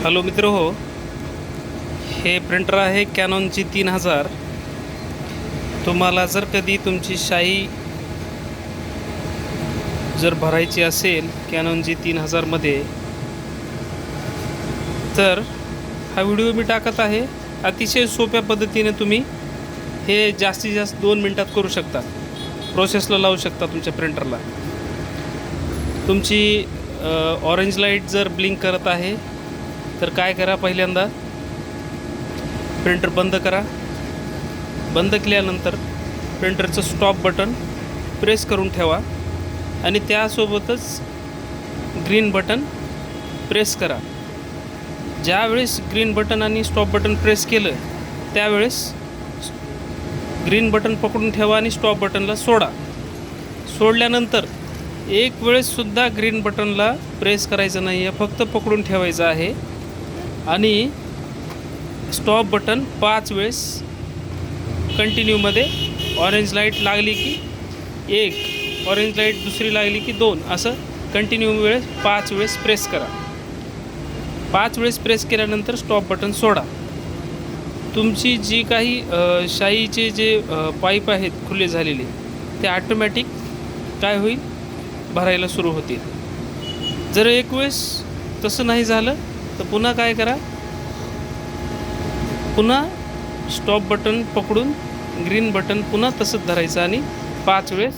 Hello मित्र हो, हे प्रिंटर आहे कॅनॉनची 3000. तुम्हाला जर कधी तुमची शाई जर भरायची असेल कॅनॉनची 3000मध्ये, तर हा व्हिडिओ मी टाकत आहे. अतिशय सोप्या पद्धतीने तुम्ही हे जास्तीत जास्त 2 मिनटात करू शकता. प्रोसेसला लावू शकता तुमच्या प्रिंटरला. तुमची ऑरेंज लाईट जर ब्लिंक करत आहे तर काय करा, पहिल्यांदा प्रिंटर बंद करा. बंद केल्यानंतर प्रिंटरचं स्टॉप बटन प्रेस करून ठेवा आणि त्यासोबतच ग्रीन बटन प्रेस करा. ज्यावेळेस ग्रीन बटन आणि स्टॉप बटन प्रेस केलं त्यावेळेस ग्रीन बटन पकडून ठेवा आणि स्टॉप बटनला सोडा. सोडल्यानंतर एक वेळेससुद्धा ग्रीन बटनला प्रेस करायचं नाही आहे, फक्त पकडून ठेवायचं आहे. आणि स्टॉप बटन 5 वेळेस कंटिन्यूमध्ये, ऑरेंज लाईट लागली की 1, ऑरेंज लाईट दुसरी लागली की 2, असं कंटिन्यू 5 वेळेस प्रेस करा. 5 वेळेस प्रेस केल्यानंतर स्टॉप बटन सोडा. तुमची जी काही शाईचे जे पाईप आहेत खुले झालेले, ते ऑटोमॅटिक काय होईल, भरायला सुरू होतील. जर एक वेळेस तसं नाही झालं तर पुन्हा काय करा, पुन्हा स्टॉप बटन पकडून ग्रीन बटन पुन्हा तसंच धरायचं आणि 5 वेळेस